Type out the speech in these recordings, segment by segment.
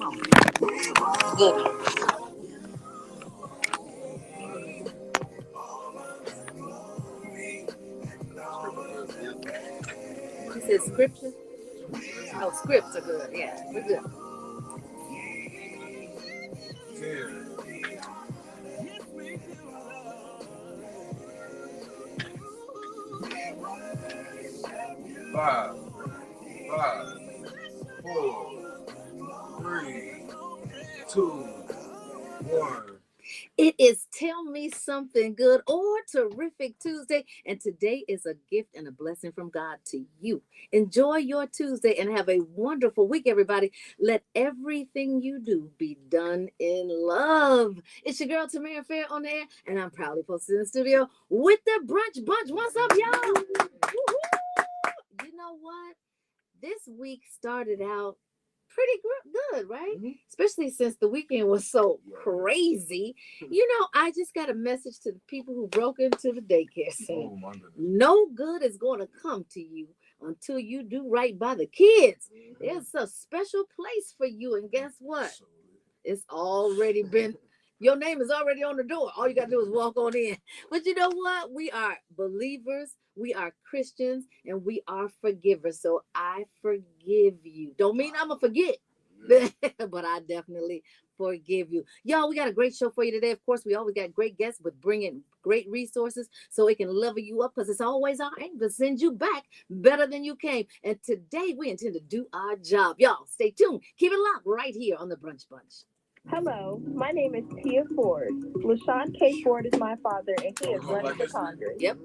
Good. He said scripture. Oh, scripts are good. Yeah, we're good. Five, five, four, three, two, one. It is Tell Me Something Good or Terrific Tuesday, and today is a gift and a blessing from God to you. Enjoy your Tuesday and have a wonderful week, everybody. Let everything you do be done in love. It's your girl, Tamara Fair, on the air, and I'm proudly posted in the studio with the Brunch Bunch. What's up, y'all? Woo-hoo! You know what? This week started out pretty good, right? Mm-hmm. Especially since the weekend was so crazy. You know, I just got a message to the people who broke into the daycare center. Oh, no good is going to come to you until you do right by the kids. Mm-hmm. There's a special place for you, and guess what? It's already been. Your name is already on the door. All you got to do is walk on in. But you know what? We are believers. We are Christians, and we are forgivers. So I forgive you. Don't mean I'm going to forget, but I definitely forgive you. Y'all, we got a great show for you today. Of course, we always got great guests with bringing great resources so it can level you up, because it's always our aim to send you back better than you came. And today we intend to do our job. Y'all, stay tuned. Keep it locked right here on the Brunch Bunch. Hello, my name is Tia Ford. LaShawn K. Ford is my father, and he is running for Congress. Yep.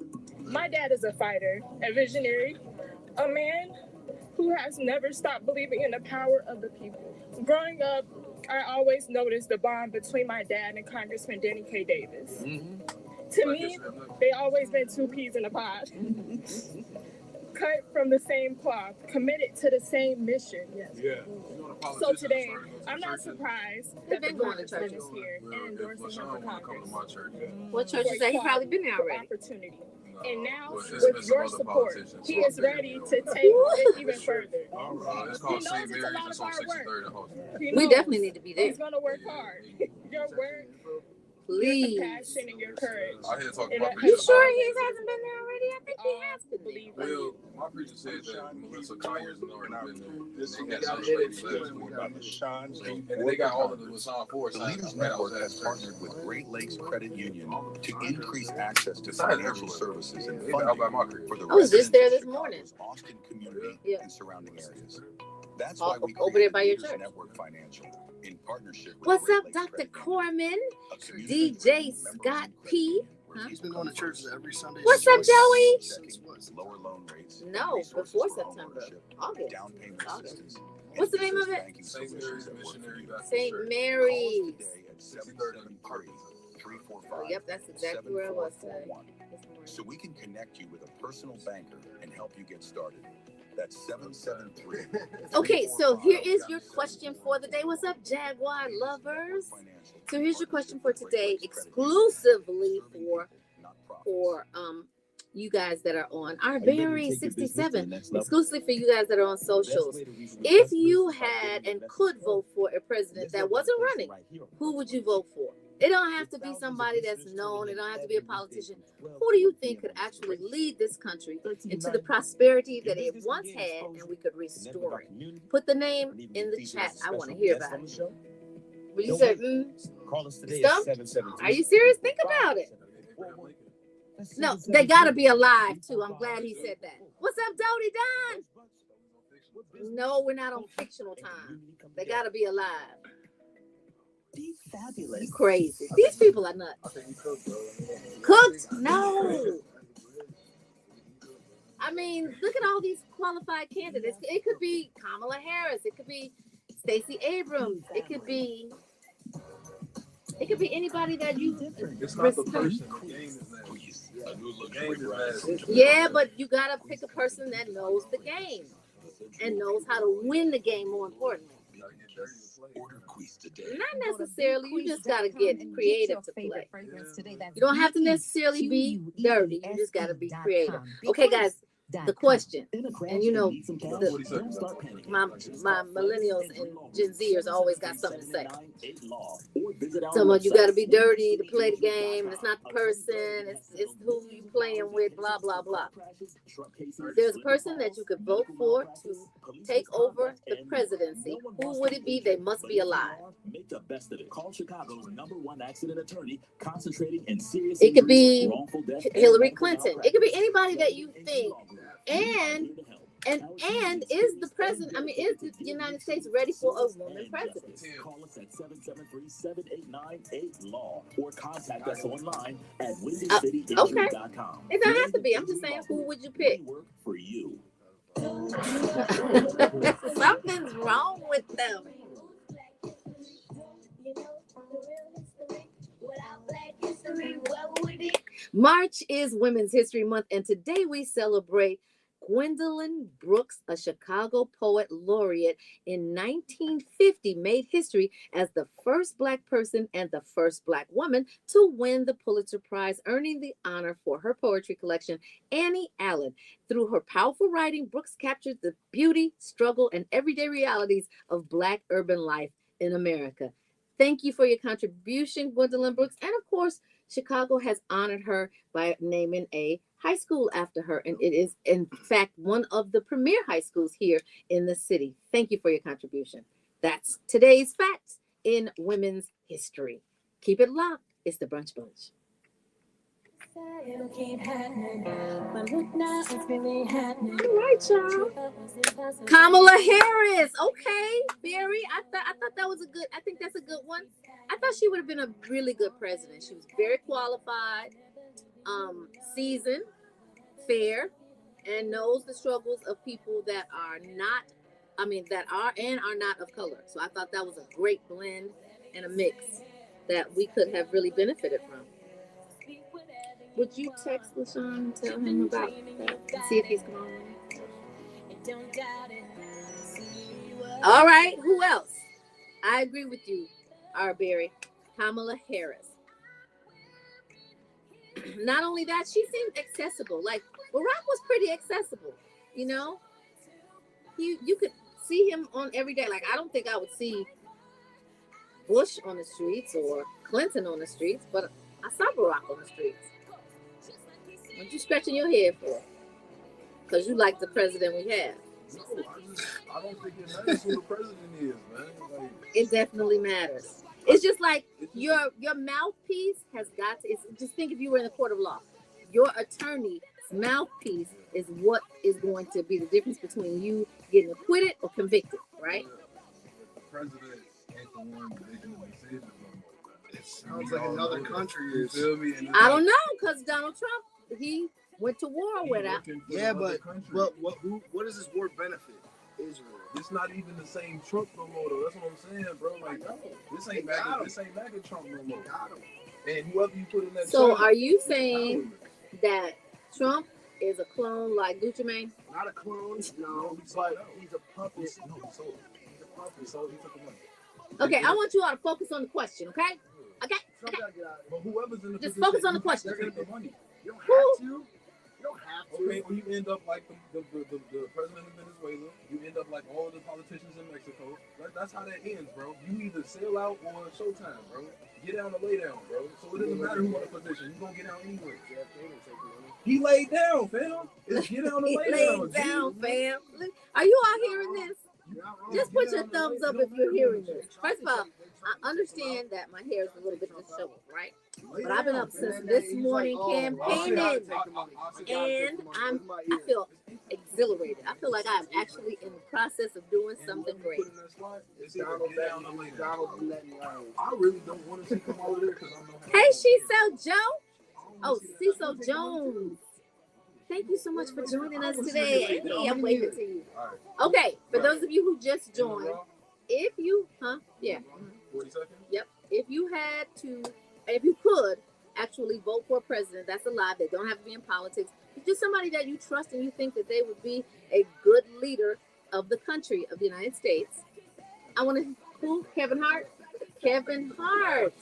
My dad is a fighter, a visionary, a man who has never stopped believing in the power of the people. Growing up, I always noticed the bond between my dad and Congressman Danny K. Davis. Mm-hmm. To me, they always been two peas in a pod. Cut from the same cloth, committed to the same mission. Yes. Yeah. So today, I'm not surprised that the Congressman is here and endorsing him for Congress. What church is that? He's probably been there already. Opportunity. And now, with your support, he is ready to take it even further. It's called St. Mary's. It's on 63rd. We definitely need to be there. He's going to work hard. Your work, please. Your compassion and your courage. You sure he hasn't been there already? I think he has been there. Well, my preacher said that Melissa Conyers has already been there. And they got all of the LaShawn Ford. The Leaders Network has partnered with Great Lakes Credit Union to increase access to financial services and funding for the I was just there this morning. Austin community and surrounding areas. That's why we over there by your church. Network Financial in partnership with What's up, Dr. Corman? DJ Scott P. He's been going to church every Sunday. What's up, Joey? Lower loan rates. No, before September. August. What's the name of it? St. Mary's. Oh, yep, that's exactly where I was today. So we can connect you with a personal banker and help you get started. That's 773. Okay, so here is your question for the day. What's up, Jaguar lovers? So here's your question for today, exclusively for you guys that are on our very 67, exclusively for you guys that are on socials. If you had and could vote for a president that wasn't running, who would you vote for? It don't have to be somebody that's known. It don't have to be a politician. Who do you think could actually lead this country into the prosperity that it once had, and we could restore it? Put the name in the chat. I want to hear about it. Will you say, stumped? Are you serious? Think about it. No, they got to be alive, too. I'm glad he said that. What's up, Dodie Don? No, we're not on fictional time. They got to be alive. Fabulous. You crazy. These people are nuts. Cooked? No. I mean, look at all these qualified candidates. It could be Kamala Harris. It could be Stacey Abrams. It could be anybody that you respect. Yeah, but you gotta pick a person that knows the game and knows how to win the game, more importantly. Not necessarily. You just got to get creative to play. You don't have to necessarily be dirty. You just got to be creative. Okay, guys, the question, and you know, my millennials and Gen Zers always got something to say. Someone, you got to be dirty to play the game, and it's not the person, it's who you playing with, blah blah blah. There's a person that you could vote for to take over the presidency. Who would it be? They must be alive. It could be Hillary Clinton. It could be anybody that you think. And is the president, I mean, is the United States ready for a woman president? Call us at 773-7898-LAW or contact us online at windycityinjury.com. It doesn't have to be. I'm just saying, who would you pick? For you. Something's wrong with them. March is Women's History Month, and today we celebrate Gwendolyn Brooks, a Chicago poet laureate in 1950, made history as the first Black person and the first Black woman to win the Pulitzer Prize, earning the honor for her poetry collection, Annie Allen. Through her powerful writing, Brooks captured the beauty, struggle, and everyday realities of Black urban life in America. Thank you for your contribution, Gwendolyn Brooks. And of course, Chicago has honored her by naming a high school after her. And it is, in fact, one of the premier high schools here in the city. Thank you for your contribution. That's today's facts in women's history. Keep it locked. It's the Brunch Bunch. All right, y'all. Kamala Harris. Okay, Barry. I thought that was a good. I think that's a good one. I thought she would have been a really good president. She was very qualified, seasoned, fair, and knows the struggles of people that are not. That are and are not of color. So I thought that was a great blend and a mix that we could have really benefited from. Would you text LaShawn and tell him about that and see if he's calling? All right, who else? I agree with you, Arbery. Kamala Harris. Not only that, she seemed accessible. Like, Barack was pretty accessible, you know? You could see him on every day. Like, I don't think I would see Bush on the streets or Clinton on the streets, but I saw Barack on the streets. What you scratching your head for? Because you like the president we have. No, I don't think it matters who the president is, man. Like, it definitely matters. It's just like your mouthpiece has got to. Just think if you were in a court of law, your attorney's mouthpiece is what is going to be the difference between you getting acquitted or convicted, right? The president ain't the one making the decisions no more. It sounds like another country is. You feel me? I don't know, because Donald Trump, he went to war with it. Yeah, but what does this war benefit Israel? It's not even the same Trump no more, though. That's what I'm saying, bro. Like, this ain't MAGA Trump no more. And whoever you put in that. So, are you saying that Trump is a clone like Gucci Mane? Not a clone, no. But he's a puppet. He's a puppet, so he took the money. Okay, I want you all to focus on the question, okay? Okay. But whoever's in the just focus on the question. They're getting the money. You don't have to. You don't have to. Okay, or you end up like the president of Venezuela. You end up like all the politicians in Mexico. That's how that ends, bro. You either sail out or showtime, bro. Get down or lay down, bro. So it doesn't matter who on the position. You're going to get down anyway. He laid down, fam. It's get down or lay down. Laid down, fam. Are you all hearing this? Just put your thumbs up if you're hearing this. First of all, I understand that my hair is a little bit disheveled, right? But I've been up since this morning campaigning, and I feel exhilarated. I feel like I'm actually in the process of doing something great. I really don't want to see him over there because I know. Hey, Cecil Joe. Oh, Cecil Jones. Thank you so much for joining us today. Hey, I'm waving to you. Okay, for those of you who just joined, if you, 40 seconds? Yep. If you could actually vote for a president that's alive, they don't have to be in politics, it's just somebody that you trust and you think that they would be a good leader of the country, of the United States. I want to, who? Kevin Hart? Kevin Hart.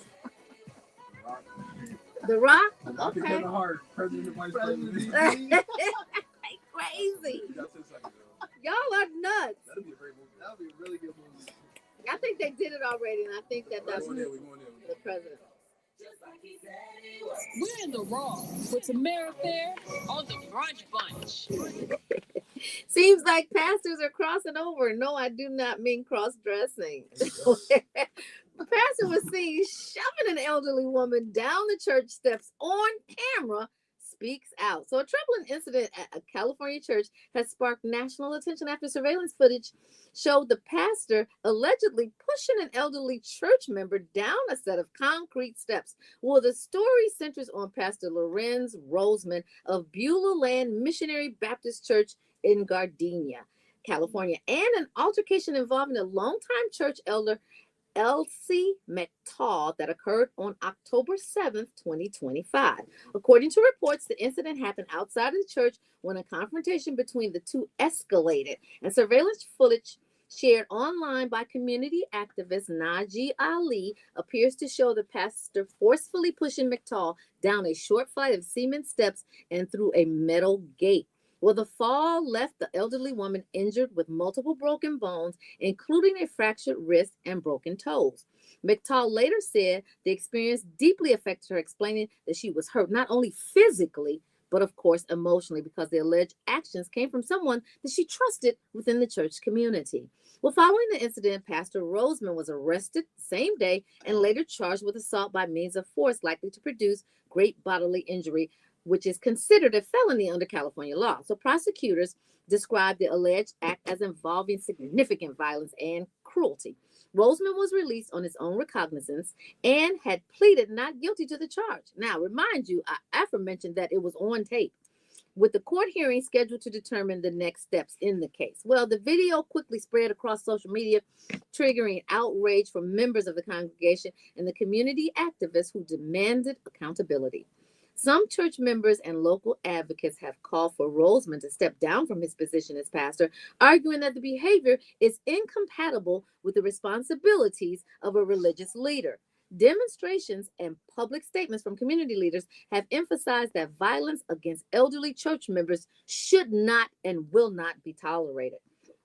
The Rock? Okay. Kevin Hart, president and vice president. crazy. You got 10 seconds, yo. Y'all are nuts. That'd be a great movie. That would be a really good movie. I think they did it already, and I think that that's We're going there. the president. We're in the raw with Tamara Fair on the Brunch Bunch. Seems like pastors are crossing over. No, I do not mean cross-dressing. A pastor was seen shoving an elderly woman down the church steps on camera, speaks out. So a troubling incident at a California church has sparked national attention after surveillance footage showed the pastor allegedly pushing an elderly church member down a set of concrete steps. Well, the story centers on Pastor Lorenz Roseman of Beulah Land Missionary Baptist Church in Gardenia, California, and an altercation involving a longtime church elder, Elsie McTaw, that occurred on October 7th, 2025. According to reports, the incident happened outside of the church when a confrontation between the two escalated, and surveillance footage shared online by community activist Najee Ali appears to show the pastor forcefully pushing McTaw down a short flight of cement steps and through a metal gate. Well, the fall left the elderly woman injured with multiple broken bones, including a fractured wrist and broken toes. McTaw later said the experience deeply affected her, explaining that she was hurt not only physically, but of course emotionally, because the alleged actions came from someone that she trusted within the church community. Well, following the incident, Pastor Roseman was arrested the same day and later charged with assault by means of force likely to produce great bodily injury, which is considered a felony under California law. So prosecutors described the alleged act as involving significant violence and cruelty. Roseman was released on his own recognizance and had pleaded not guilty to the charge. Now, remind you, I aforementioned that it was on tape, with the court hearing scheduled to determine the next steps in the case. Well, the video quickly spread across social media, triggering outrage from members of the congregation and the community activists who demanded accountability. Some church members and local advocates have called for Roseman to step down from his position as pastor, arguing that the behavior is incompatible with the responsibilities of a religious leader. Demonstrations and public statements from community leaders have emphasized that violence against elderly church members should not and will not be tolerated.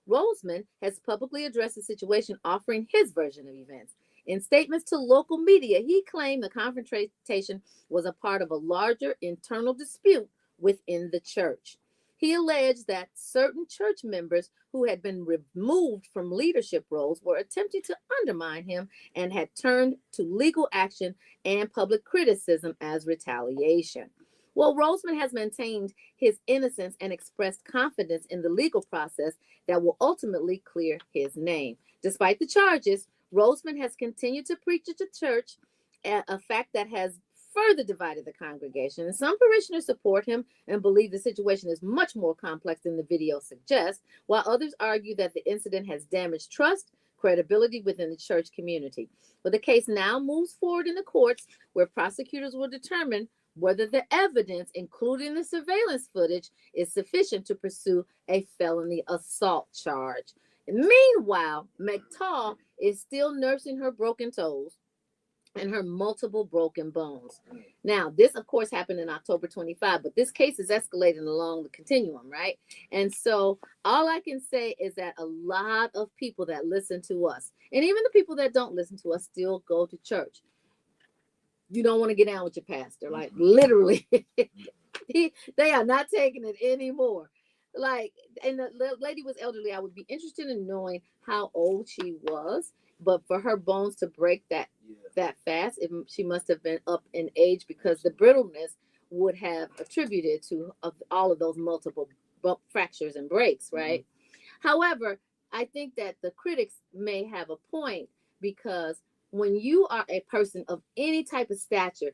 Roseman has publicly addressed the situation, offering his version of events. In statements to local media, he claimed the confrontation was a part of a larger internal dispute within the church. He alleged that certain church members who had been removed from leadership roles were attempting to undermine him and had turned to legal action and public criticism as retaliation. Well, Roseman has maintained his innocence and expressed confidence in the legal process that will ultimately clear his name. Despite the charges, Roseman has continued to preach at the church, a fact that has further divided the congregation. And some parishioners support him and believe the situation is much more complex than the video suggests, while others argue that the incident has damaged trust, credibility within the church community. But the case now moves forward in the courts, where prosecutors will determine whether the evidence, including the surveillance footage, is sufficient to pursue a felony assault charge. Meanwhile, McTaw is still nursing her broken toes and her multiple broken bones. Now, this, of course, happened in October 25, but this case is escalating along the continuum, right? And so all I can say is that a lot of people that listen to us, and even the people that don't listen to us, still go to church. You don't want to get down with your pastor, like literally. They are not taking it anymore. Like, and the lady was elderly. I would be interested in knowing how old she was, but for her bones to break that fast, she must have been up in age, because the brittleness would have attributed to all of those multiple fractures and breaks, right? However, I think that the critics may have a point, because when you are a person of any type of stature,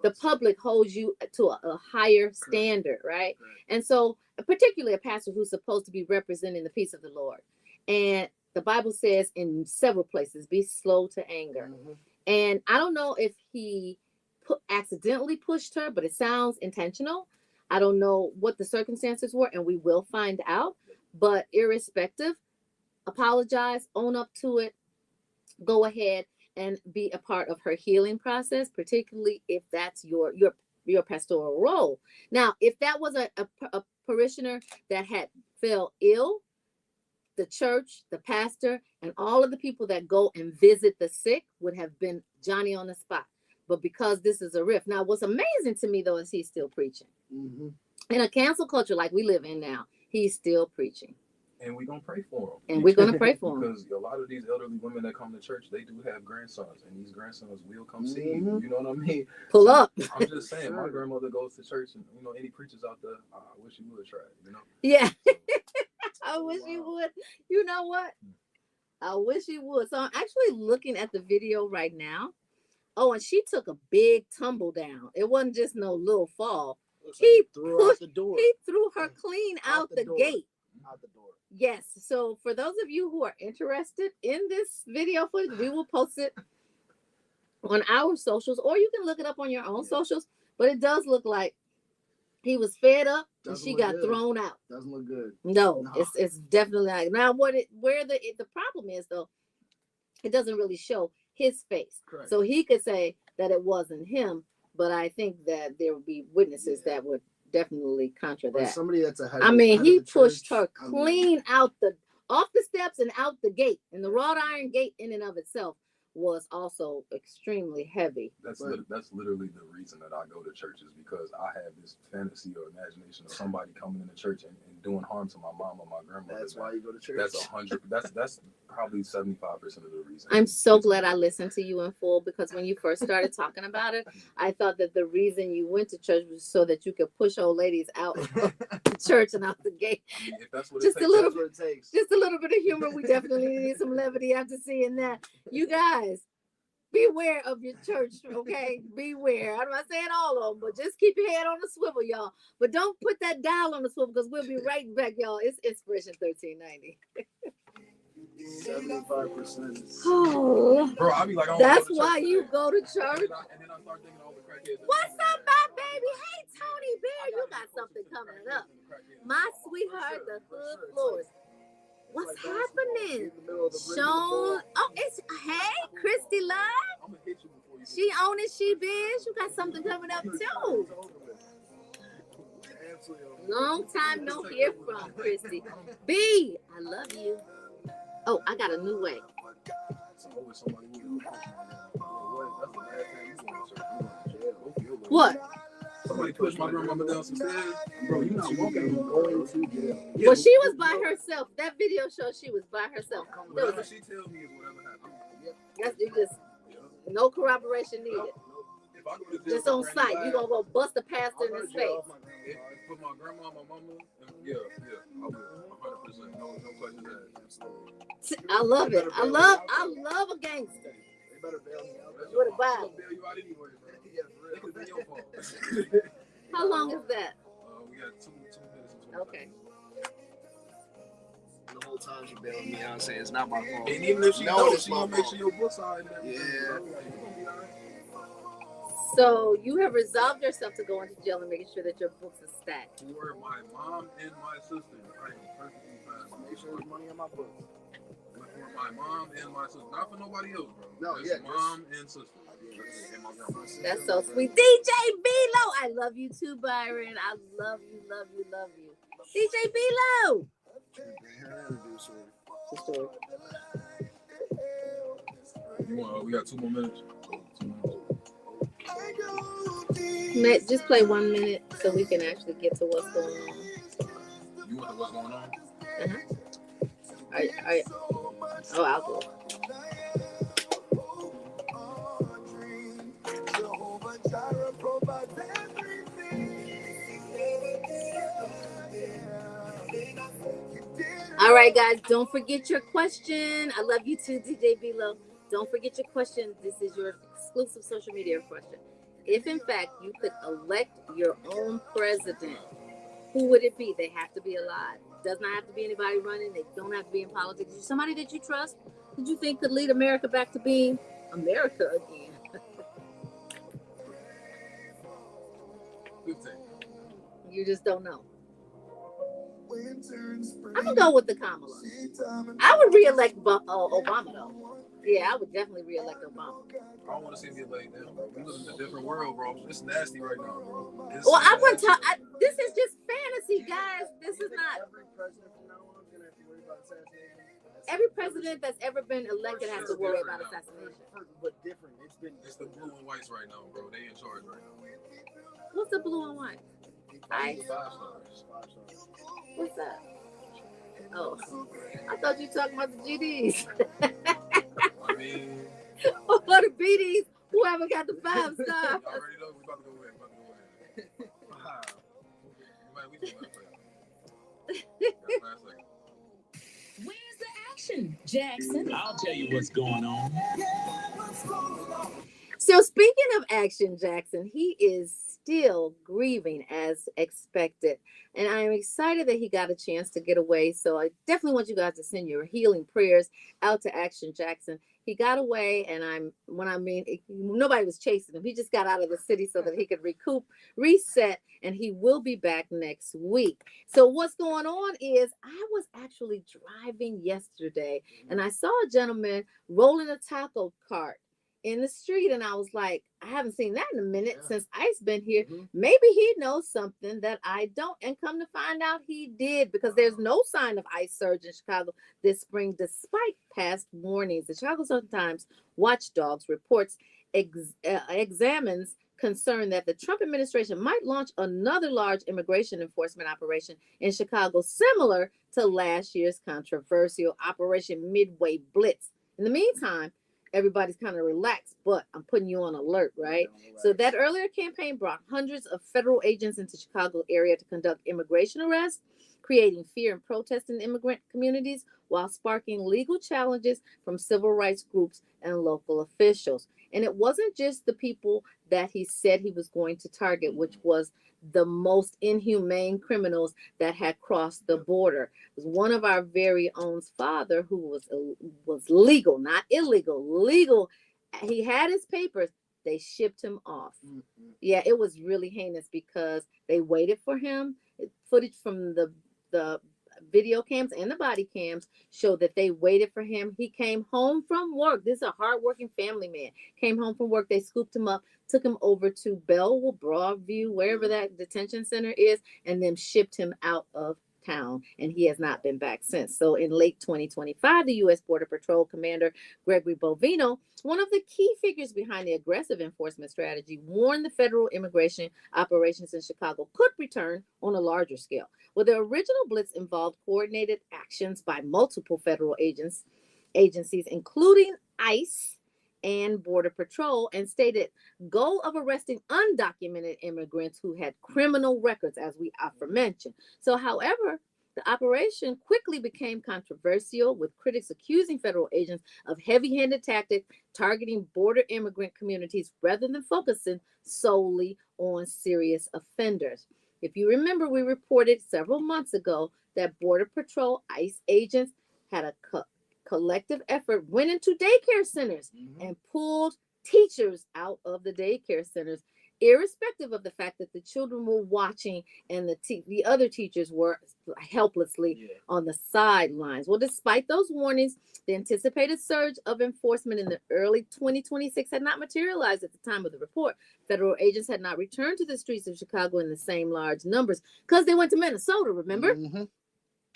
the public holds you to a higher standard, right? And so, particularly a pastor who's supposed to be representing the peace of the Lord. And the Bible says in several places, be slow to anger. And I don't know if he accidentally pushed her, but it sounds intentional. I don't know what the circumstances were, and we will find out. But irrespective, apologize, own up to it, go ahead and be a part of her healing process, particularly if that's your pastoral role. Now, if that was a parishioner that had fell ill, the church, the pastor, and all of the people that go and visit the sick would have been Johnny on the spot. But because this is a riff. Now, what's amazing to me, though, is he's still preaching. Mm-hmm. In a cancel culture like we live in now, he's still preaching. And we're going to pray for him. And we're going to pray for him. Because a lot of these elderly women that come to church, they do have grandsons. And these grandsons will come see you. You know what I mean? Pull up. I'm just saying, my grandmother goes to church. And, you know, any preachers out there, I wish you would try it, you know? Yeah. I wish you would. You know what? I wish you would. So I'm actually looking at the video right now. Oh, and she took a big tumble down. It wasn't just no little fall. He threw her clean out the gate. Out the door. Yes. So for those of you who are interested in this video footage, we will post it on our socials, or you can look it up on your own socials. But it does look like he was fed up and she got thrown out. Doesn't look good. No. It's definitely like now where the problem is though, it doesn't really show his face. Correct. So he could say that it wasn't him, but I think that there would be witnesses that would definitely contra that. Somebody that's ahead. I mean, he pushed her clean off the steps and out the gate, and the wrought iron gate in and of itself was also extremely heavy. That's literally the reason that I go to church, is because I have this fantasy or imagination of somebody coming into church and doing harm to my mom or my grandmother. That's why you go to church. That's 100. That's probably 75% of the reason. I'm so glad I listened to you in full, because when you first started talking about it, I thought that the reason you went to church was so that you could push old ladies out of church and out the gate. I mean, if that's what Just it takes, a little, that's what it takes. just a little bit of humor. We definitely need some levity after seeing that. You guys, beware of your church, okay? Beware. I'm not saying all of them, but just keep your head on the swivel, y'all. But don't put that dial on the swivel, because we'll be right back, y'all. It's Inspiration 1390. 75%. Oh, bro, I be like, that's why you go to church. And then I start thinking all the crackheads. What's up, my baby? Hey, Tony Bear, you got something coming up. My sweetheart, the hood floors. What's happening? Sean, it's hey, Christy Love. I'm gonna hit you before you. She own it, she biz. You got something coming up too. Long time no hear from Christy. B, I love you. Oh, I got a new way. What? Somebody pushed my grandmama down some stairs. Bro, you not walking. Going to jail. Well, she was by herself. That video shows she was by herself. Whatever she tells me is whatever happens. That's just no corroboration needed. If I go to jail, Just on sight, you gonna go bust a pastor in his face. Put my grandma, my mama, and yeah, I will. 100%. No questions asked. I love it. I love a gangster. They better bail me out. With a Bible. Bail you out anyway, bro. Yeah, for real. It could be your fault. How long is that? We got 2 minutes and 25. Okay. The whole time she bailing me out and saying it's not my fault. And even if she knows, she gonna make fault. sure your book's all right and everything. Yeah. Bro. Like, you gonna be all right. So you have resolved yourself to go into jail and making sure that your books are stacked. For my mom and my sister, I am perfectly fine. Make sure there's money on my books. But for my mom and my sister, not for nobody else, bro. No, it's yeah, mom and sister. And my grandma. That's so sweet. DJ B-Lo. I love you too, Byron. I love you, love you, love you. DJ B-Lo. We got 2 more minutes. Matt, just play 1 minute so we can actually get to what's going on. You want to what's going on? Oh, I'll go. All right, guys, don't forget your question. I love you too, DJ B-Lo. Don't forget your question. This is your exclusive social media question. If, in fact, you could elect your own president, who would it be? They have to be alive. Does not have to be anybody running. They don't have to be in politics. Somebody that you trust, that you think could lead America back to being America again. 15. You just don't know. I'm going to go with the Kamala. I would re-elect Obama, though. Yeah, I would definitely reelect Obama. I don't want to see him get laid down, bro. We live in a different world, bro. It's nasty right now, bro. Well, Insane action. this is just fantasy, guys. This is not. Every president from now on is gonna have to worry about assassination. Every president that's ever been elected has to worry about assassination. But different. It's the blue and whites right now, bro. They in charge right now. What's the blue and white? Ice. 5 stars. What's that? Oh, I thought you were talking about the GDs. I mean, or the BDs. Whoever got the 5 stars. I already know we about to go in. Wow. Man, we just about to play. Where's the action, Jackson? I'll tell you what's going on. So speaking of action, Jackson, he is still grieving as expected. And I am excited that he got a chance to get away. So I definitely want you guys to send your healing prayers out to Action Jackson. He got away, and nobody was chasing him. He just got out of the city so that he could recoup, reset, and he will be back next week. So what's going on is I was actually driving yesterday, and I saw a gentleman rolling a taco cart in the street, and I was like, I haven't seen that in a minute since Ice been here. Maybe he knows something that I don't, and come to find out he did, because there's no sign of Ice surge in Chicago this spring despite past warnings. The Chicago Sun-Times Watchdogs reports examines concern that the Trump administration might launch another large immigration enforcement operation in Chicago, similar to last year's controversial Operation Midway Blitz. In the meantime, everybody's kind of relaxed, but I'm putting you on alert, right? So that earlier campaign brought hundreds of federal agents into Chicago area to conduct immigration arrests, creating fear and protest in immigrant communities, while sparking legal challenges from civil rights groups and local officials. And it wasn't just the people that he said he was going to target, which was the most inhumane criminals that had crossed the border. It was one of our very own father who was legal, not illegal, legal. He had his papers. They shipped him off. Yeah, it was really heinous because they waited for him. Footage from the video cams and the body cams show that they waited for him. He came home from work. This is a hardworking family man. Came home from work. They scooped him up, took him over to Belleville, Broadview, wherever that detention center is, and then shipped him out of town. And he has not been back since. So in late 2025, the U.S. Border Patrol Commander Gregory Bovino, one of the key figures behind the aggressive enforcement strategy, warned the federal immigration operations in Chicago could return on a larger scale. Well, the original blitz involved coordinated actions by multiple federal agencies, including ICE and Border Patrol, and stated goal of arresting undocumented immigrants who had criminal records, as we aforementioned. So, however, the operation quickly became controversial, with critics accusing federal agents of heavy-handed tactics targeting border immigrant communities rather than focusing solely on serious offenders. If you remember, we reported several months ago that Border Patrol ICE agents had a collective effort, went into daycare centers and pulled teachers out of the daycare centers, irrespective of the fact that the children were watching and the other teachers were helplessly on the sidelines. Well, despite those warnings, the anticipated surge of enforcement in the early 2026 had not materialized at the time of the report. Federal agents had not returned to the streets of Chicago in the same large numbers because they went to Minnesota, remember?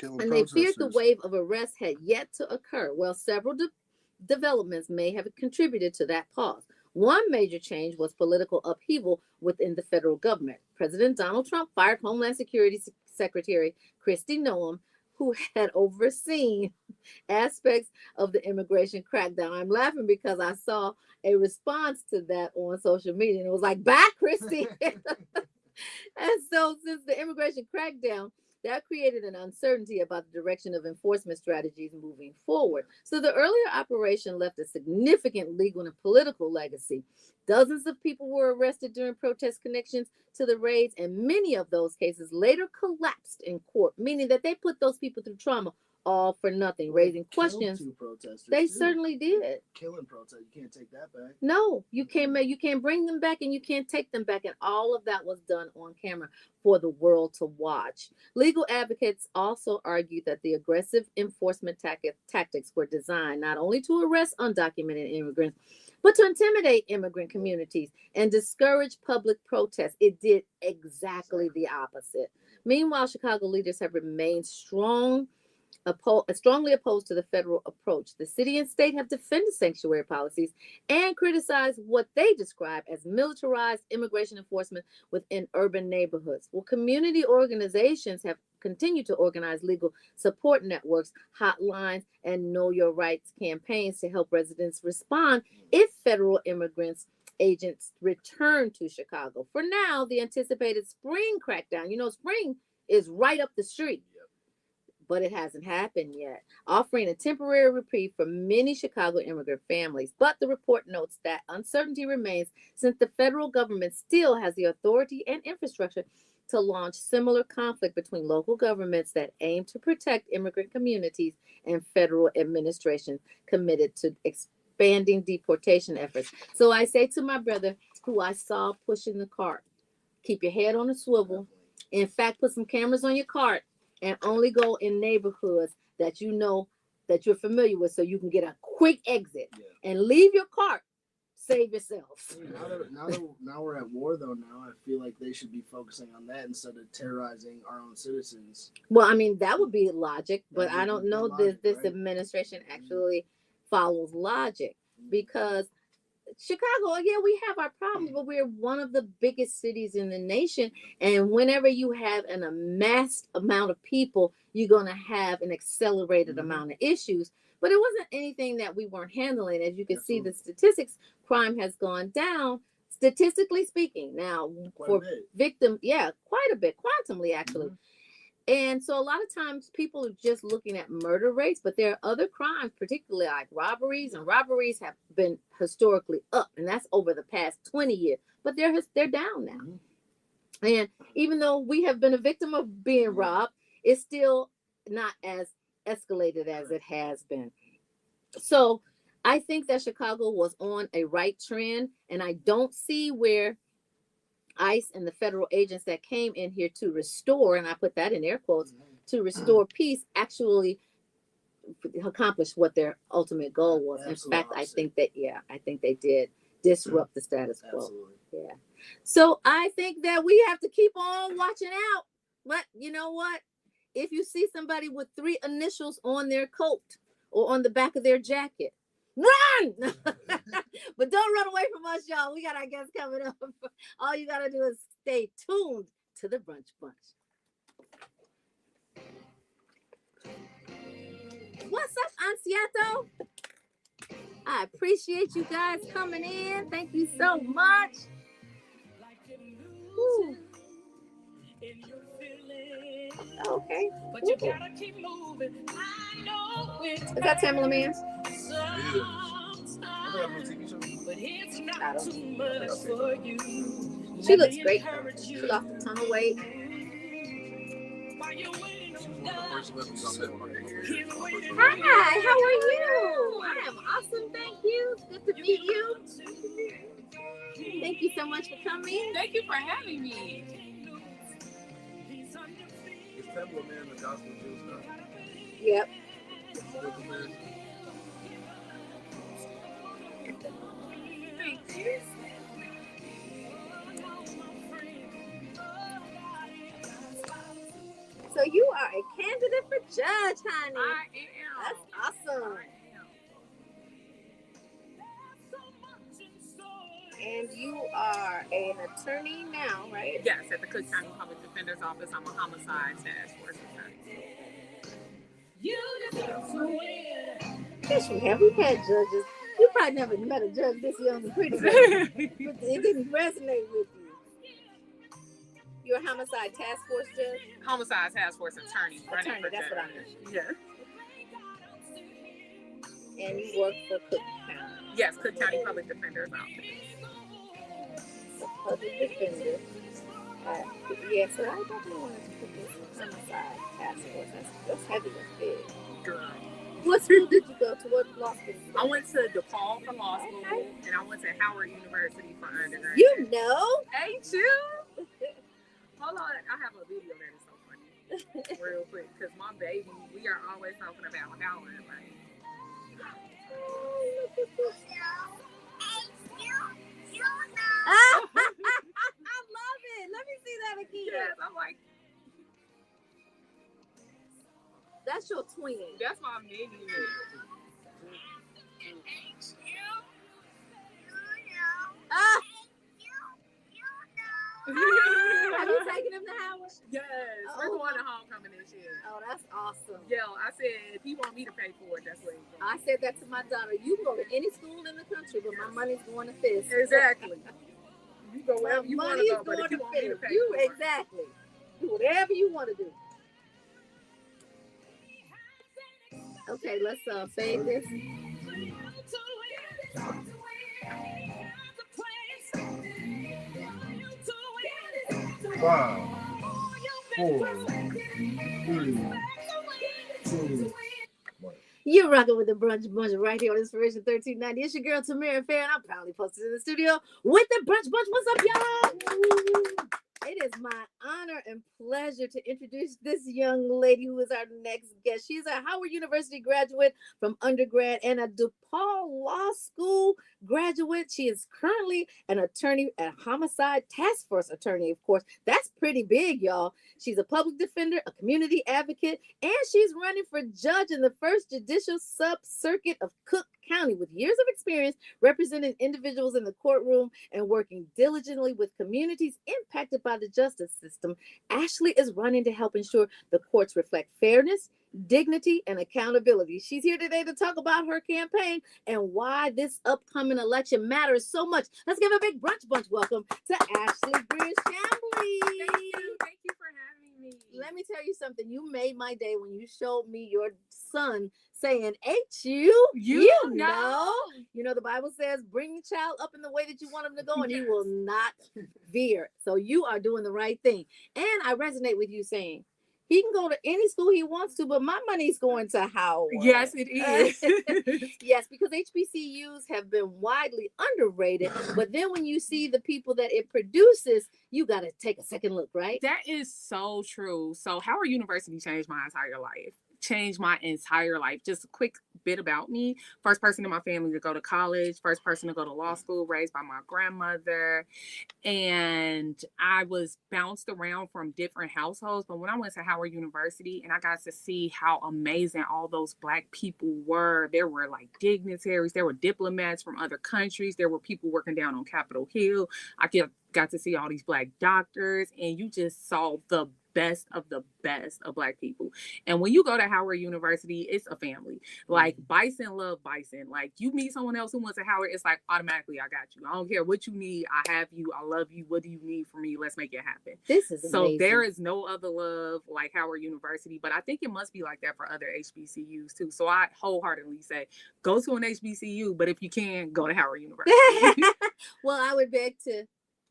And they feared the wave of arrests had yet to occur. Well, several developments may have contributed to that pause. One major change was political upheaval within the federal government. President Donald Trump fired Homeland Security Secretary Kristi Noem, who had overseen aspects of the immigration crackdown. I'm laughing because I saw a response to that on social media, and it was like, bye, Kristi. And so since the immigration crackdown, that created an uncertainty about the direction of enforcement strategies moving forward. So the earlier operation left a significant legal and political legacy. Dozens of people were arrested during protest connections to the raids, and many of those cases later collapsed in court, meaning that they put those people through trauma all for nothing, Well, raising questions. Two protesters They too. certainly did. Killing protest. You can't take that back. No, you can't bring them back and you can't take them back. And all of that was done on camera for the world to watch. Legal advocates also argued that the aggressive enforcement tactics were designed not only to arrest undocumented immigrants, but to intimidate immigrant communities and discourage public protests. It did exactly the opposite. Meanwhile, Chicago leaders have remained strongly opposed to the federal approach. The city and state have defended sanctuary policies and criticized what they describe as militarized immigration enforcement within urban neighborhoods. Well, community organizations have continued to organize legal support networks, hotlines, and know your rights campaigns to help residents respond if federal immigrants agents return to Chicago. For now, the anticipated spring crackdown, spring is right up the street, but it hasn't happened yet, offering a temporary reprieve for many Chicago immigrant families. But the report notes that uncertainty remains since the federal government still has the authority and infrastructure to launch similar conflict between local governments that aim to protect immigrant communities and federal administration committed to expanding deportation efforts. So I say to my brother who I saw pushing the cart, keep your head on a swivel. In fact, put some cameras on your cart and only go in neighborhoods that you know that you're familiar with so you can get a quick exit and leave your cart. Save yourselves. Now we're at war, though. Now I feel like they should be focusing on that instead of terrorizing our own citizens. Well, I mean, that would be logic, but I don't know this right? administration actually follows logic, because Chicago, yeah, we have our problems, but we're one of the biggest cities in the nation. And whenever you have an amassed amount of people, you're going to have an accelerated amount of issues. But it wasn't anything that we weren't handling. As you can see, the statistics, crime has gone down, statistically speaking. Now, for victims, quite a bit, quantumly, actually. And so a lot of times people are just looking at murder rates, but there are other crimes, particularly like robberies, and robberies have been historically up, and that's over the past 20 years, but they're down now. And even though we have been a victim of being robbed, it's still not as escalated as it has been. So I think that Chicago was on a right trend, and I don't see where ICE and the federal agents that came in here to restore, and I put that in air quotes, to restore peace, actually accomplish what their ultimate goal was. In fact, I think they did disrupt the status quo. Absolutely. Yeah. So I think that we have to keep on watching out. But you know what? If you see somebody with 3 initials on their coat or on the back of their jacket, run! But don't run away from us, y'all. We got our guests coming up. All you got to do is stay tuned to the Brunch Bunch. What's up, Anciato? I appreciate you guys coming in. Thank you so much. Woo. Okay. But you gotta keep moving. I know it. Is that Tamala Man? But it's not too much for you. She looks great. She lost a ton of weight. Hi, how are you? I am awesome, thank you. Good to meet you. Thank you so much for coming. Thank you for having me. It's Temple Man, the gospel Jew stuff. Yep. Thank you. So you are a candidate for judge, honey. I am. That's awesome. And you are an attorney now, right? Yes, at the Cook County Public Defender's Office. I'm a homicide task force attorney. Yes, you have. We've had judges. You probably never met a judge this young and pretty, but it didn't resonate with you. You're a homicide task force judge? Homicide task force attorney. Attorney, that's what I meant. Yes. And you work for Cook County? Yes, Cook County Public Defender's Office. Public defender. Yeah, so I definitely wanted to put this homicide task force. That's heavy, that's big. girl. What school did you go to? What law school? I went to DePaul for law school, and I went to Howard University for undergrad. You know? Ain't you? Hold on, I have a video that is so funny, real quick, because my baby, we are always talking about Howard, like. I love it. Let me see that again. Yes, I'm like, that's your twin. That's my mini. Ah. Have you taken him to Howard? Yes, we're going to homecoming this year. Oh, that's awesome. Yeah, I said if he want me to pay for it, that's what he's going. I said that to my daughter. You can go to any school in the country, but my money's going to Fisk. Exactly. You go wherever you want to go, but if you want me to pay for it. Exactly. Do whatever you want to do. Okay, let's fade this. Five, 4, 3, 2. You're rocking with the Brunch Bunch right here on Inspiration 1390. It's your girl Tamara Fair, and I'm proudly posted in the studio with the Brunch Bunch. What's up, y'all? It is my honor and pleasure to introduce this young lady who is our next guest. She's a Howard University graduate from undergrad and a DePaul Law School graduate. She is currently an attorney at Homicide Task Force attorney, of course. That's pretty big, y'all. She's a public defender, a community advocate, and she's running for judge in the First Judicial Sub-Circuit of Cook County with years of experience representing individuals in the courtroom and working diligently with communities impacted by the justice system. Ashley is running to help ensure the courts reflect fairness, dignity, and accountability. She's here today to talk about her campaign and why this upcoming election matters so much. Let's give a big Brunch Bunch welcome to Ashley Bridge-Chambly. Thank you for having me. Let me tell you something. You made my day when you showed me your son saying, "H-U, you know." You know, the Bible says, bring your child up in the way that you want him to go, and he will not veer. So you are doing the right thing. And I resonate with you saying, he can go to any school he wants to, but my money's going to Howard. Yes, it is. Yes, because HBCUs have been widely underrated. But then when you see the people that it produces, you got to take a second look, right? That is so true. So Howard University changed my entire life. Just a quick bit about me. First person in my family to go to college, first person to go to law school, raised by my grandmother. And I was bounced around from different households. But when I went to Howard University and I got to see how amazing all those Black people were, there were like dignitaries, there were diplomats from other countries, there were people working down on Capitol Hill. I got to see all these Black doctors, and you just saw the best of Black people. And when you go to Howard University, it's a family. Like Bison love Bison. Like you meet someone else who went to Howard, it's like automatically I got you. I don't care what you need. I have you. I love you. What do you need from me? Let's make it happen. This is so amazing. There is no other love like Howard University, but I think it must be like that for other HBCUs too. So I wholeheartedly say go to an HBCU, but if you can, go to Howard University. Well, I would beg to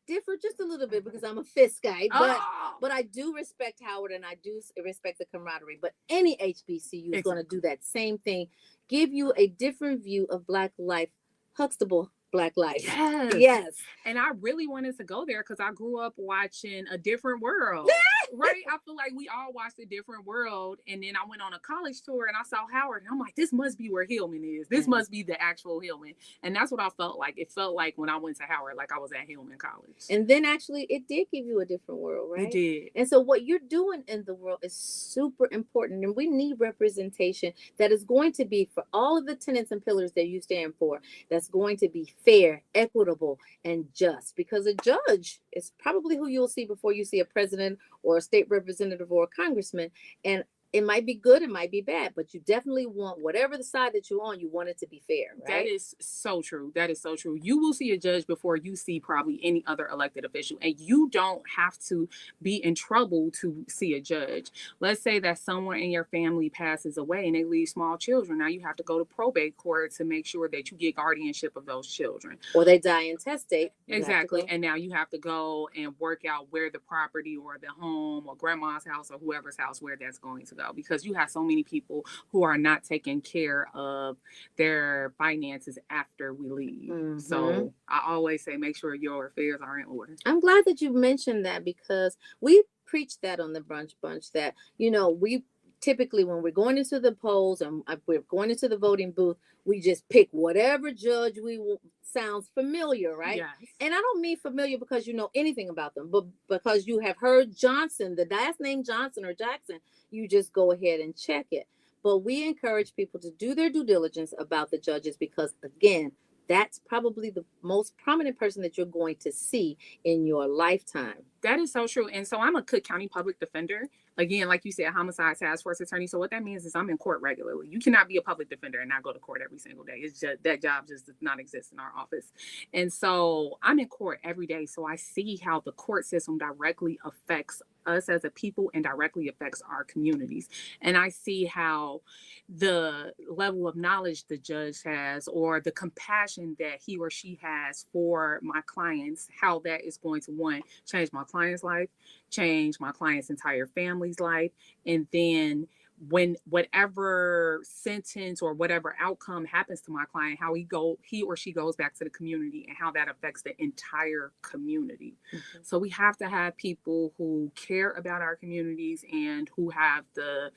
differ just a little bit because I'm a Fisk guy, but I do respect Howard and I do respect the camaraderie. But any HBCU is going to do that same thing, give you a different view of Black life, Huxtable Black life. Yes. And I really wanted to go there because I grew up watching A Different World. Right? I feel like we all watched A Different World. And then I went on a college tour and I saw Howard. And I'm like, this must be where Hillman is. This must be the actual Hillman. And that's what I felt like. It felt like when I went to Howard, like I was at Hillman College. And then actually it did give you a different world, right? It did. And so what you're doing in the world is super important. And we need representation that is going to be for all of the tenets and pillars that you stand for. That's going to be fair, equitable, and just. Because a judge is probably who you'll see before you see a president or a state representative or a congressman. And it might be good, it might be bad, but you definitely want whatever the side that you're on, you want it to be fair, right? That is so true. That is so true. You will see a judge before you see probably any other elected official, and you don't have to be in trouble to see a judge. Let's say that someone in your family passes away and they leave small children. Now you have to go to probate court to make sure that you get guardianship of those children. Or they die intestate. Exactly. And now you have to go and work out where the property or the home or grandma's house or whoever's house, where that's going to go. though, because you have so many people who are not taking care of their finances after we leave. Mhm. So I always say, make sure your affairs are in order. I'm glad that you mentioned that, because we preach that on the Brunch Bunch, that, you know, we typically, when we're going into the polls and we're going into the voting booth, we just pick whatever judge sounds familiar, right? Yes. And I don't mean familiar because you know anything about them, but because you have heard Johnson, the last name Johnson or Jackson, you just go ahead and check it. But we encourage people to do their due diligence about the judges, because again, that's probably the most prominent person that you're going to see in your lifetime. That is so true. And so I'm a Cook County public defender. Again, like you said, homicide task force attorney. So what that means is I'm in court regularly. You cannot be a public defender and not go to court every single day. It's just that job just does not exist in our office. And so I'm in court every day. So I see how the court system directly affects us as a people and directly affects our communities. And I see how the level of knowledge the judge has, or the compassion that he or she has for my clients, how that is going to, one, change my client's life, change my client's entire family's life, and then when whatever sentence or whatever outcome happens to my client, how he or she goes back to the community and how that affects the entire community. Mm-hmm. So we have to have people who care about our communities and who have the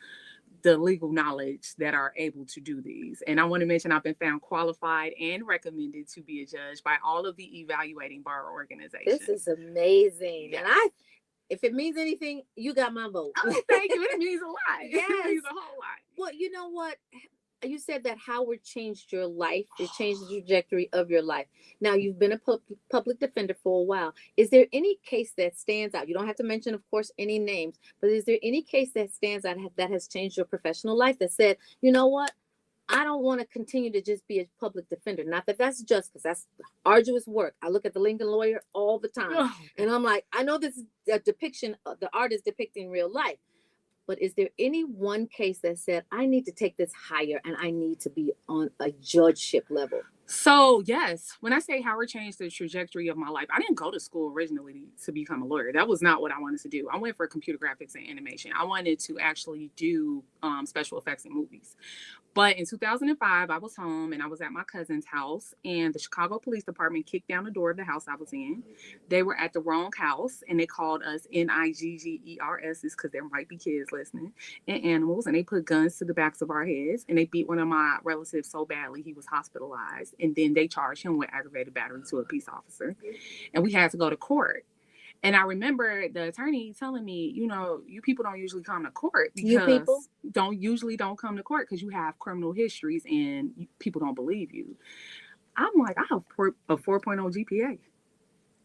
legal knowledge that are able to do these. And I want to mention I've been found qualified and recommended to be a judge by all of the evaluating bar organizations. This is amazing. Yes. And if it means anything, you got my vote. Oh, thank you. It means a lot. Yes. It means a whole lot. Well, you know what? You said that Howard changed your life. It changed the trajectory of your life. Now, you've been a public defender for a while. Is there any case that stands out? You don't have to mention, of course, any names, but is there any case that stands out that has changed your professional life, that said, you know what? I don't want to continue to just be a public defender. Not that that's just, because that's arduous work. I look at the Lincoln Lawyer all the time, and I'm like, I know this is a depiction of the artist depicting real life, but is there any one case that said, I need to take this higher and I need to be on a judgeship level? So yes, when I say Howard changed the trajectory of my life, I didn't go to school originally to become a lawyer. That was not what I wanted to do. I went for computer graphics and animation. I wanted to actually do special effects in movies. But in 2005, I was home and I was at my cousin's house, and the Chicago Police Department kicked down the door of the house I was in. They were at the wrong house, and they called us NIGGERS, because there might be kids listening, and animals, and they put guns to the backs of our heads, and they beat one of my relatives so badly he was hospitalized, and then they charged him with aggravated battery to a peace officer, and we had to go to court. And I remember the attorney telling me, you know, you people don't usually come to court because don't come to court because you have criminal histories and people don't believe you. I'm like, I have a 4.0 GPA.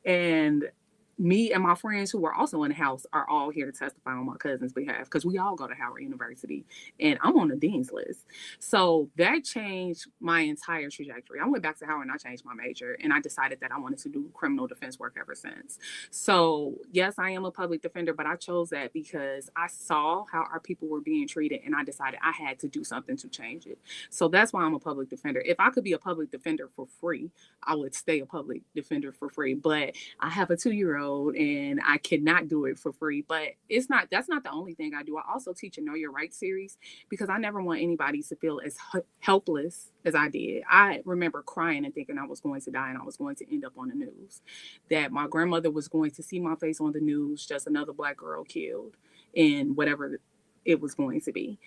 And me and my friends who were also in the house are all here to testify on my cousin's behalf because we all go to Howard University and I'm on the dean's list. So that changed my entire trajectory. I went back to Howard and I changed my major, and I decided that I wanted to do criminal defense work ever since. So yes, I am a public defender, but I chose that because I saw how our people were being treated and I decided I had to do something to change it. So that's why I'm a public defender. If I could be a public defender for free, I would stay a public defender for free. But I have a 2-year-old and I cannot do it for free. But that's not the only thing I do. I also teach a Know Your Rights series because I never want anybody to feel as helpless as I did. I remember crying and thinking I was going to die and I was going to end up on the news. That my grandmother was going to see my face on the news, just another Black girl killed in whatever it was going to be.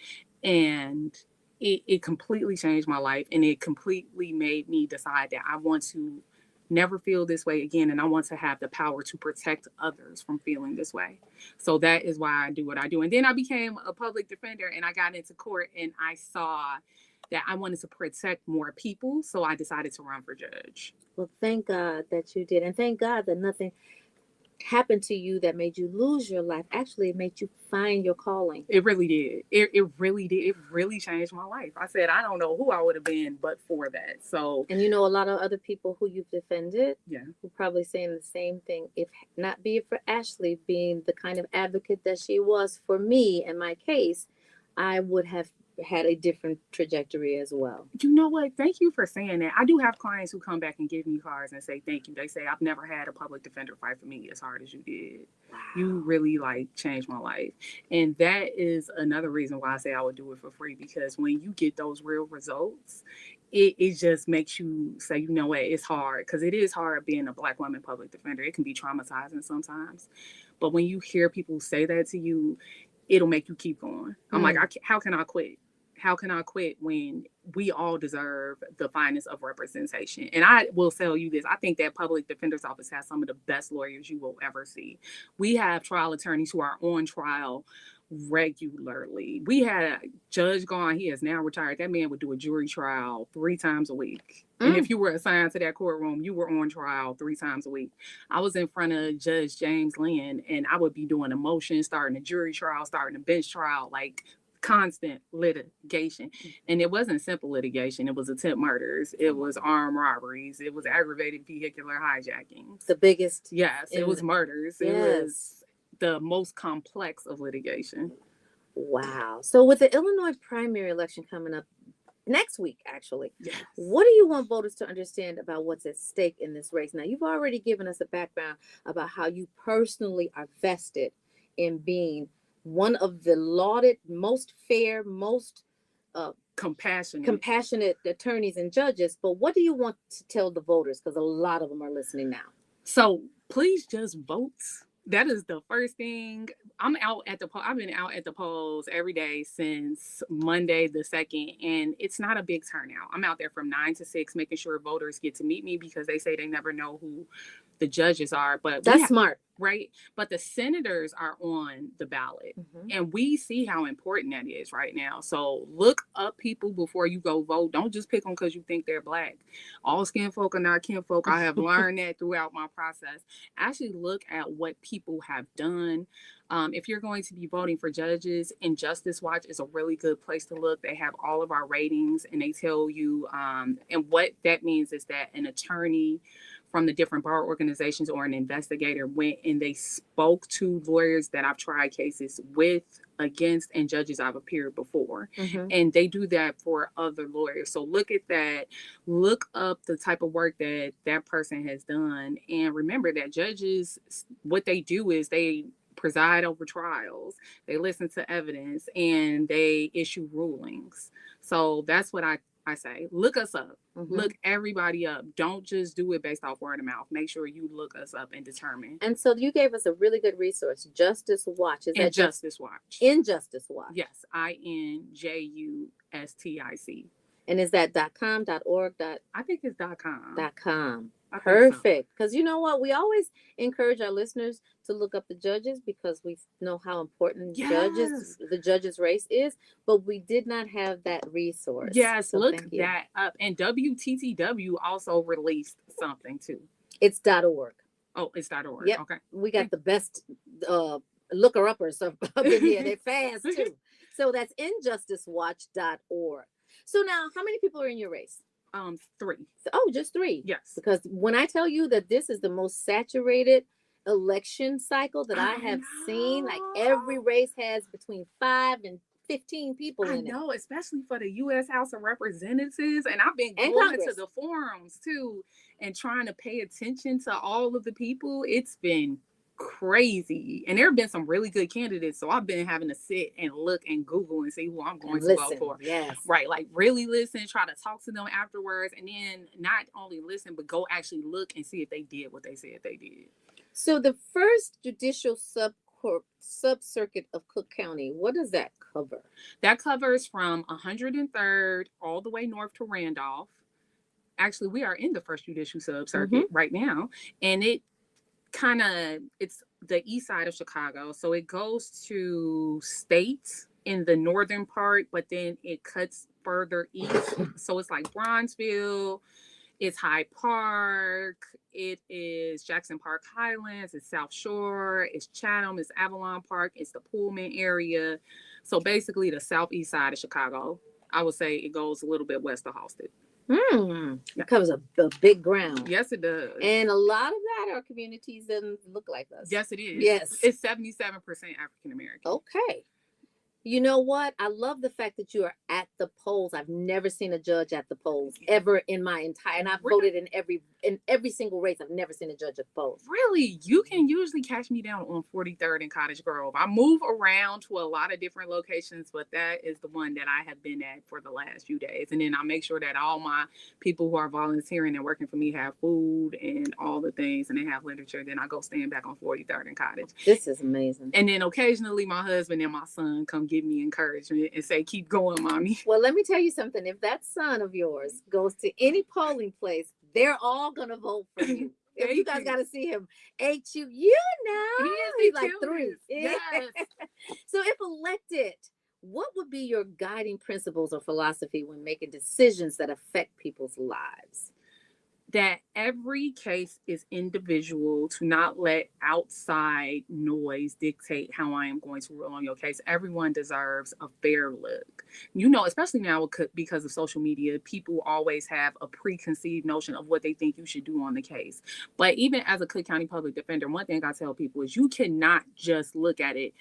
And it completely changed my life, and it completely made me decide that I want to never feel this way again, and I want to have the power to protect others from feeling this way. So that is why I do what I do. And then I became a public defender, and I got into court, and I saw that I wanted to protect more people, so I decided to run for judge. Well, thank God that you did, and thank God that nothing happened to you that made you lose your life. Actually, it made you find your calling. It really did. It really did. It really changed my life. I said, I don't know who I would have been but for that. So, and you know, a lot of other people who you've defended, who probably saying the same thing. If not be it for Ashley being the kind of advocate that she was for me in my case, I would have had a different trajectory as well. You know what? Thank you for saying that. I do have clients who come back and give me cards and say thank you. They say, I've never had a public defender fight for me as hard as you did. Wow. You really like changed my life. And that is another reason why I say I would do it for free, because when you get those real results, it just makes you say, you know what, it's hard, because it is hard being a Black woman public defender. It can be traumatizing sometimes. But when you hear people say that to you, it'll make you keep going. I'm like, how can I quit? How can I quit when we all deserve the finest of representation? And I will tell you this, I think that public defender's office has some of the best lawyers you will ever see. We have trial attorneys who are on trial regularly. We had a judge gone, he is now retired. That man would do a jury trial 3 times a week. And if you were assigned to that courtroom, you were on trial 3 times a week. I was in front of Judge James Lynn, and I would be doing a motion, starting a jury trial, starting a bench trial, like constant litigation. And it wasn't simple litigation. It was attempt murders. It was armed robberies. It was aggravated vehicular hijackings. The biggest. Yes, it was murders. Yes. It was the most complex of litigation. Wow. So with the Illinois primary election coming up next week, actually, yes, what do you want voters to understand about what's at stake in this race? Now, you've already given us a background about how you personally are vested in being one of the lauded, most fair, most compassionate attorneys and judges. But what do you want to tell the voters? Because a lot of them are listening now. So please just vote. That is the first thing. I've been out at the polls every day since Monday the 2nd, and it's not a big turnout. I'm out there from 9 to 6, making sure voters get to meet me, because they say they never know who the judges are. But that's smart. Right? But the senators are on the ballot, and we see how important that is right now. So look up people before you go vote. Don't just pick them because you think they're Black. All skin folk are not kin folk. I have learned that throughout my process. Actually look at what people have done. If you're going to be voting for judges, Injustice Watch is a really good place to look. They have all of our ratings, and they tell you, and what that means is that an attorney from the different bar organizations or an investigator went and they spoke to lawyers that I've tried cases with, against, and judges I've appeared before. And they do that for other lawyers. So look at that. Look up the type of work that that person has done. And remember that judges, what they do is they preside over trials. They listen to evidence and they issue rulings. So that's what I say. Look us up. Look everybody up. Don't just do it based off word of mouth. Make sure you look us up and determine. And so you gave us a really good resource, Justice Watch. Is that Injustice Watch? Injustice Watch. Yes, INJUSTIC. And is that .com, .org? I think it's .com. .com. Perfect. Because you know what? We always encourage our listeners to look up the judges, because we know how important the judges race is, but we did not have that resource. Yes, so look that up. And WTTW also released something too. It's .org. Oh, it's .org. Yep. Okay. We got the best looker-uppers up in here. They're fast too. So that's injusticewatch.org. So now, how many people are in your race? 3. Oh, just 3. Yes. Because when I tell you that this is the most saturated election cycle that I have seen, like every race has between 5 and 15 people in it. I know, especially for the U.S. House of Representatives. And I've been going to the forums too and trying to pay attention to all of the people. It's been crazy. And there have been some really good candidates. So I've been having to sit and look and Google and see who I'm going to vote for. Yes. Right. Like really listen, try to talk to them afterwards. And then not only listen, but go actually look and see if they did what they said they did. So the first judicial sub-circuit of Cook County, what does that cover? That covers from 103rd all the way north to Randolph. Actually, we are in the first judicial sub-circuit right now. And it's the east side of Chicago. So it goes to State in the northern part, but then it cuts further east. So it's like Bronzeville, it's Hyde Park, it is Jackson Park Highlands, it's South Shore, it's Chatham, it's Avalon Park, it's the Pullman area. So basically the southeast side of Chicago. I would say it goes a little bit west of Halsted. It covers a big ground. Yes, it does. And a lot of that are communities that look like us. Yes, it is. Yes. It's 77% African American. Okay. You know what? I love the fact that you are at the polls. I've never seen a judge at the polls ever in my entire, and I've voted in every single race. I've never seen a judge at the polls. Really? You can usually catch me down on 43rd and Cottage Grove. I move around to a lot of different locations, but that is the one that I have been at for the last few days. And then I make sure that all my people who are volunteering and working for me have food and all the things, and they have literature. Then I go stand back on 43rd and Cottage. This is amazing. And then occasionally my husband and my son come give me encouragement and say, keep going, mommy. Well, let me tell you something. If that son of yours goes to any polling place, they're all going to vote for you. If you guys got to see him, HU, you know, he's like 3. Yes. So if elected, what would be your guiding principles or philosophy when making decisions that affect people's lives? That every case is individual, to not let outside noise dictate how I am going to rule on your case. Everyone deserves a fair look. You know, especially now because of social media, people always have a preconceived notion of what they think you should do on the case. But even as a Cook County public defender, one thing I tell people is you cannot just look at it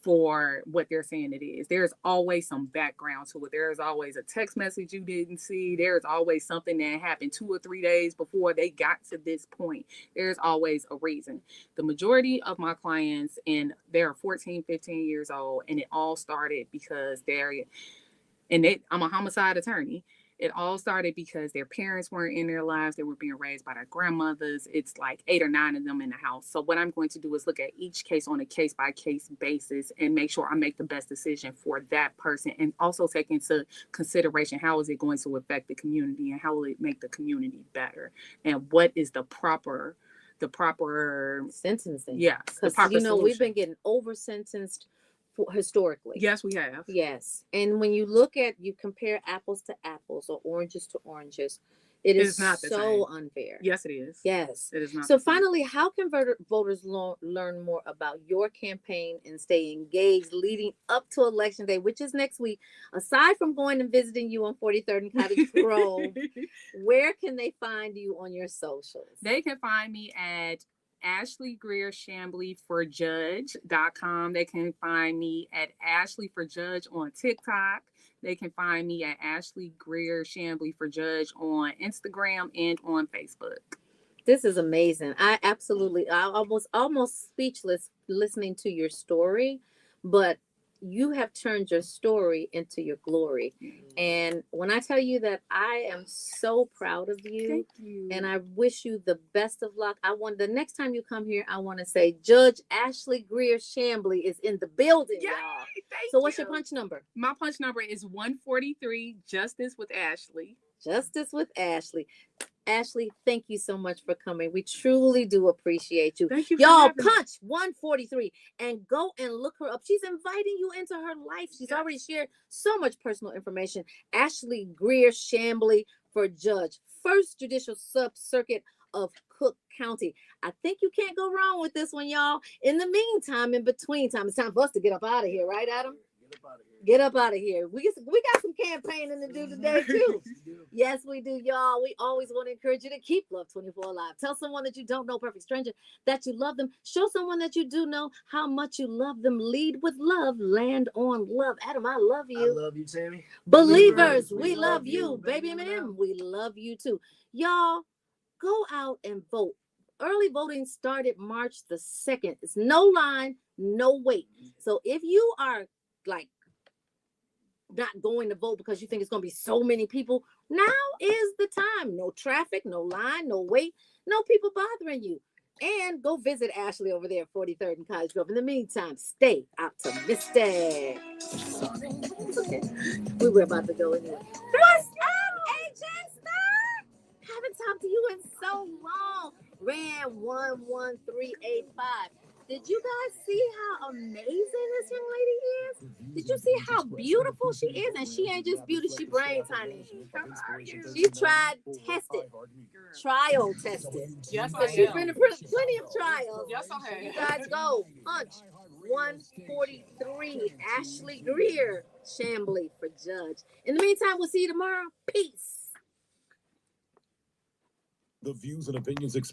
for what they're saying it is. There's always some background to it. There's always a text message you didn't see. There's always something that happened 2 or 3 days before they got to this point. There's always a reason. The majority of my clients, and they're 14, 15 years old, and it all started because I'm a homicide attorney. It all started because their parents weren't in their lives. They were being raised by their grandmothers. It's like 8 or 9 of them in the house. So what I'm going to do is look at each case on a case-by-case basis and make sure I make the best decision for that person, and also take into consideration how is it going to affect the community and how will it make the community better, and what is the proper sentencing. Yes, because we've been getting over sentenced historically. Yes, we have. Yes. And when you compare apples to apples or oranges to oranges, it is not so unfair. Yes, it is. Yes. It is not. So finally, how can voters learn more about your campaign and stay engaged leading up to Election Day, which is next week? Aside from going and visiting you on 43rd and Cottage Grove, where can they find you on your socials? They can find me at Ashley Greer Shambly for Judge.com. They can find me at Ashley for Judge on TikTok. They can find me at Ashley Greer Shambly for Judge on Instagram and on Facebook. This is amazing. I was almost speechless listening to your story, but you have turned your story into your glory. And when I tell you that I am so proud of you, thank you, and I wish you the best of luck. The next time you come here, I want to say Judge Ashley Greer Shambly is in the building, Yay, y'all. So what's your punch number? My punch number is 143, Justice with Ashley. Justice with Ashley. Ashley, thank you so much for coming. We truly do appreciate you. Thank you. Y'all punch 143 and go and look her up. She's inviting you into her life. She's already shared so much personal information. Ashley Greer Shambly for Judge, First Judicial Sub-Circuit of Cook County. I think you can't go wrong with this one, y'all. In the meantime, in between time, it's time for us to get up out of here, right, Adam? Get up out of here. We got some campaigning to do today too. Yes, we do, y'all. We always want to encourage you to keep Love 24 alive. Tell someone that you don't know, perfect stranger, that you love them. Show someone that you do know how much you love them. Lead with love. Land on love. Adam, I love you. I love you, Tammy. Believers, we love you. Baby M&M, we love you too. Y'all, go out and vote. Early voting started March the 2nd. It's no line, no wait. So if you are like not going to vote because you think it's going to be so many people, now is the time. No traffic, no line, no wait, no people bothering you. And go visit Ashley over there at 43rd and Cottage Grove. In the meantime, stay optimistic. Sorry. It's okay. We were about to go in there. What's up, Agent Star? Haven't talked to you in so long. Ran 11385. Did you guys see how amazing this young lady is? Did you see how beautiful she is? And she ain't just beauty, she brain tiny. She tried, tested, trial tested. Yes, So she's been in plenty of trials. Yes, I have. You guys go. Punch 143. Ashley Greer Shambly for Judge. In the meantime, we'll see you tomorrow. Peace. The views and opinions expressed